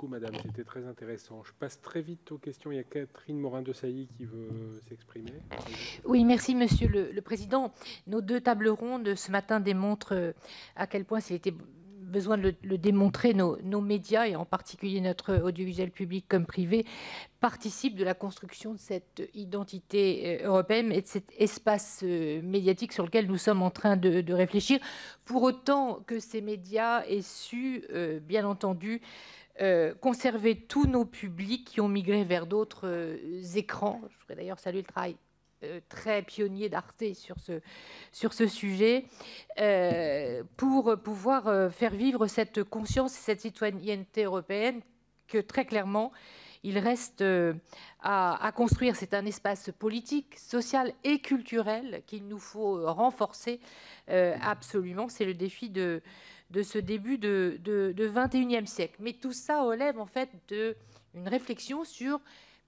beaucoup, madame. C'était très intéressant. Je passe très vite aux questions. Il y a Catherine Morin-Desailly qui veut s'exprimer. Oui, merci, Monsieur le Président. Nos deux tables rondes ce matin démontrent à quel point, s'il était besoin de le démontrer, nos médias, et en particulier notre audiovisuel public comme privé, participent de la construction de cette identité européenne et de cet espace médiatique sur lequel nous sommes en train de réfléchir, pour autant que ces médias aient su, bien entendu, conserver tous nos publics qui ont migré vers d'autres écrans. Je voudrais d'ailleurs saluer le travail très pionnier d'Arte sur ce sujet, pour pouvoir faire vivre cette conscience et cette citoyenneté européenne que très clairement, il reste à construire. C'est un espace politique, social et culturel qu'il nous faut renforcer absolument. C'est le défi de ce début de 21e siècle. Mais tout ça relève en fait d'une réflexion sur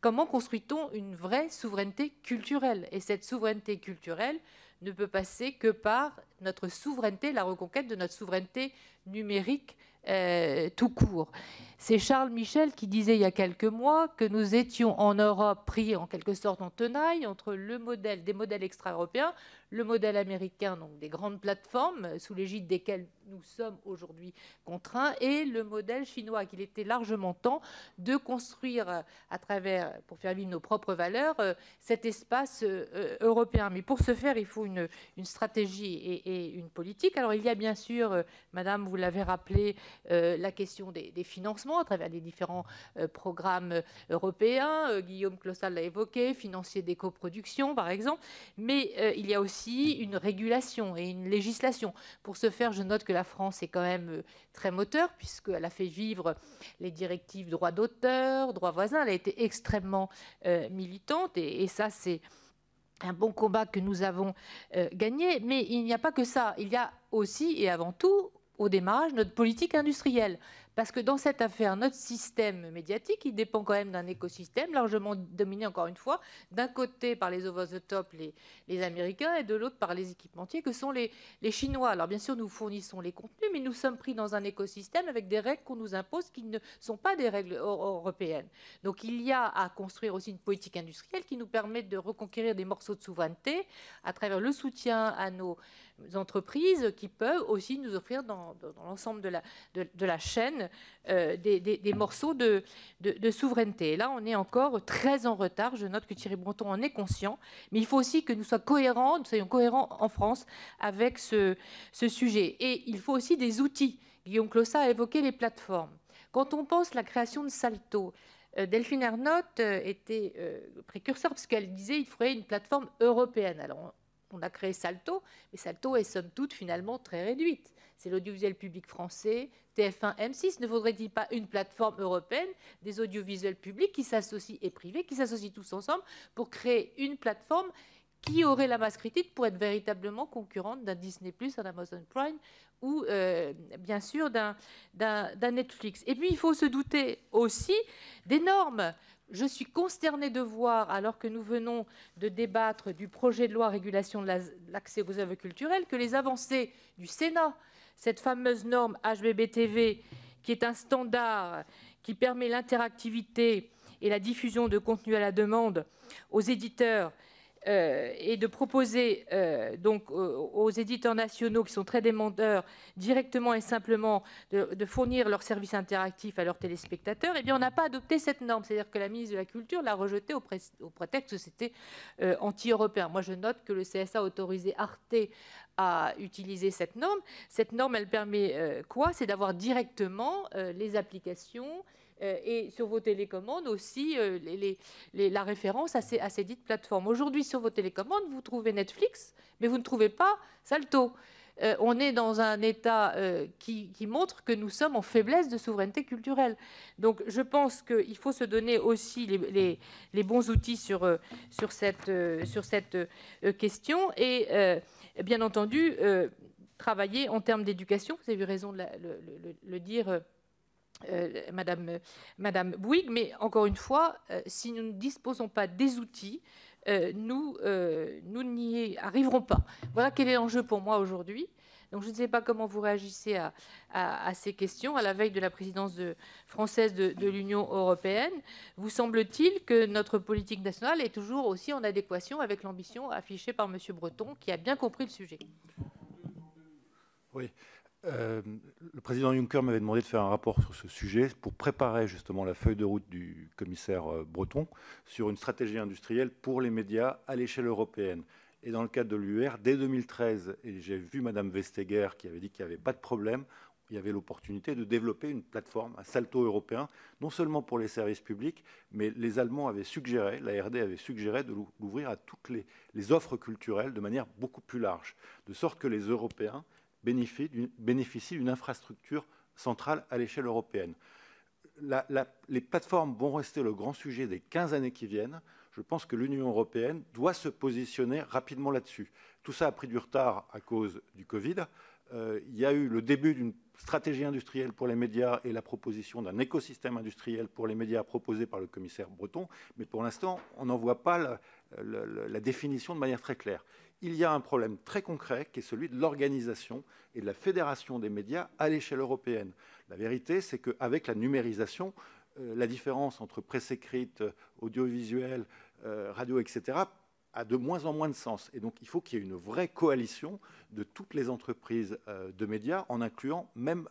comment construit-on une vraie souveraineté culturelle. Et cette souveraineté culturelle ne peut passer que par notre souveraineté, la reconquête de notre souveraineté numérique tout court. C'est Charles Michel qui disait il y a quelques mois que nous étions en Europe pris en quelque sorte en tenaille entre des modèles extra-européens, le modèle américain, donc des grandes plateformes sous l'égide desquelles nous sommes aujourd'hui contraints, et le modèle chinois, qu'il était largement temps de construire à travers, pour faire vivre nos propres valeurs, cet espace européen. Mais pour ce faire, il faut une stratégie et une politique. Alors il y a bien sûr, Madame, vous l'avez rappelé, la question des financements à travers les différents programmes européens. Guillaume Clossal l'a évoqué, financier des coproductions par exemple. Mais il y a aussi une régulation et une législation. Pour ce faire, je note que la France est quand même très moteur, puisqu'elle a fait vivre les directives droit d'auteur, droit voisin. Elle a été extrêmement militante, et ça, c'est un bon combat que nous avons gagné. Mais il n'y a pas que ça. Il y a aussi et avant tout, au démarrage, notre politique industrielle. Parce que dans cette affaire, notre système médiatique, il dépend quand même d'un écosystème largement dominé, encore une fois, d'un côté par les over the top, les Américains, et de l'autre par les équipementiers que sont les Chinois. Alors bien sûr, nous fournissons les contenus, mais nous sommes pris dans un écosystème avec des règles qu'on nous impose qui ne sont pas des règles européennes. Donc il y a à construire aussi une politique industrielle qui nous permet de reconquérir des morceaux de souveraineté à travers le soutien à nos entreprises qui peuvent aussi nous offrir dans l'ensemble de la chaîne des morceaux de souveraineté. Et là, on est encore très en retard. Je note que Thierry Breton en est conscient, mais il faut aussi que nous soyons cohérents en France avec ce sujet. Et il faut aussi des outils. Guillaume Clossat a évoqué les plateformes. Quand on pense la création de Salto, Delphine Ernotte était précurseur, parce qu'elle disait qu'il faudrait une plateforme européenne. Alors, on a créé Salto, mais Salto est somme toute finalement très réduite. C'est l'audiovisuel public français, TF1, M6. Ne faudrait-il pas une plateforme européenne des audiovisuels publics qui s'associent et privés, qui s'associent tous ensemble pour créer une plateforme qui aurait la masse critique pour être véritablement concurrente d'un Disney+, d'un Amazon Prime ou bien sûr d'un Netflix. Et puis il faut se douter aussi des normes. Je suis consternée de voir, alors que nous venons de débattre du projet de loi régulation de l'accès aux œuvres culturelles, que les avancées du Sénat, cette fameuse norme HbbTV, qui est un standard qui permet l'interactivité et la diffusion de contenu à la demande aux éditeurs, et de proposer donc aux éditeurs nationaux qui sont très demandeurs directement et simplement de fournir leurs services interactifs à leurs téléspectateurs, eh bien on n'a pas adopté cette norme. C'est-à-dire que la ministre de la Culture l'a rejetée au prétexte que c'était anti-européen. Moi, je note que le CSA a autorisé Arte à utiliser cette norme. Cette norme, elle permet quoi? C'est d'avoir directement les applications et sur vos télécommandes aussi la référence à ces dites plateformes. Aujourd'hui, sur vos télécommandes, vous trouvez Netflix, mais vous ne trouvez pas Salto. On est dans un état qui montre que nous sommes en faiblesse de souveraineté culturelle. Donc je pense qu'il faut se donner aussi les bons outils sur cette question et bien entendu travailler en termes d'éducation. Vous avez eu raison de le dire, Madame Bouygues, mais encore une fois, si nous ne disposons pas des outils, nous n'y arriverons pas. Voilà quel est l'enjeu pour moi aujourd'hui. Donc je ne sais pas comment vous réagissez à ces questions à la veille de la présidence française de l'Union européenne. Vous semble-t-il que notre politique nationale est toujours aussi en adéquation avec l'ambition affichée par M. Breton, qui a bien compris le sujet? Oui. Le président Juncker m'avait demandé de faire un rapport sur ce sujet pour préparer justement la feuille de route du commissaire Breton sur une stratégie industrielle pour les médias à l'échelle européenne. Et dans le cadre de l'UR, dès 2013, et j'ai vu Madame Vestager qui avait dit qu'il n'y avait pas de problème, il y avait l'opportunité de développer une plateforme, un salto européen, non seulement pour les services publics, mais les Allemands avaient suggéré, l'ARD avait suggéré de l'ouvrir à toutes les offres culturelles de manière beaucoup plus large, de sorte que les Européens bénéficient d'une infrastructure centrale à l'échelle européenne. Les plateformes vont rester le grand sujet des 15 années qui viennent. Je pense que l'Union européenne doit se positionner rapidement là-dessus. Tout ça a pris du retard à cause du Covid. Il y a eu le début d'une stratégie industrielle pour les médias et la proposition d'un écosystème industriel pour les médias proposé par le commissaire Breton. Mais pour l'instant, on n'en voit pas la définition de manière très claire. Il y a un problème très concret qui est celui de l'organisation et de la fédération des médias à l'échelle européenne. La vérité, c'est qu'avec la numérisation, la différence entre presse écrite, audiovisuel, radio, etc., a de moins en moins de sens. Et donc, il faut qu'il y ait une vraie coalition de toutes les entreprises de médias, en incluant même...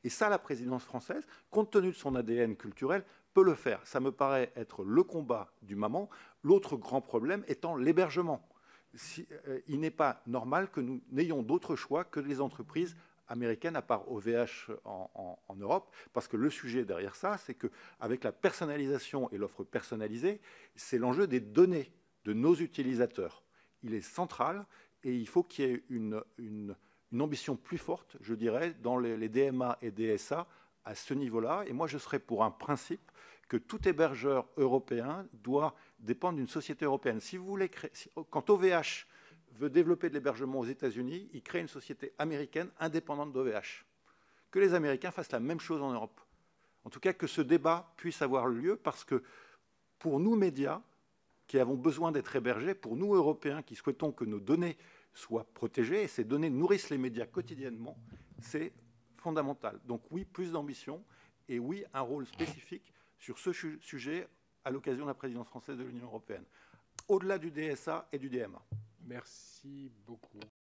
et ça, la présidence française, compte tenu de son ADN culturel, peut le faire. Ça me paraît être le combat du moment. L'autre grand problème étant l'hébergement. Il n'est pas normal que nous n'ayons d'autre choix que les entreprises américaines, à part OVH en Europe, parce que le sujet derrière ça, c'est qu'avec la personnalisation et l'offre personnalisée, c'est l'enjeu des données de nos utilisateurs. Il est central et il faut qu'il y ait une ambition plus forte, je dirais, dans les DMA et DSA à ce niveau-là. Et moi, je serais pour un principe que tout hébergeur européen doit dépendre d'une société européenne. Si vous voulez créer, quand OVH veut développer de l'hébergement aux États-Unis, il crée une société américaine indépendante d'OVH. Que les Américains fassent la même chose en Europe. En tout cas, que ce débat puisse avoir lieu, parce que pour nous, médias, qui avons besoin d'être hébergés, pour nous, Européens, qui souhaitons que nos données soient protégées, et ces données nourrissent les médias quotidiennement, c'est fondamental. Donc oui, plus d'ambition, et oui, un rôle spécifique sur ce sujet à l'occasion de la présidence française de l'Union européenne, au-delà du DSA et du DMA. Merci beaucoup.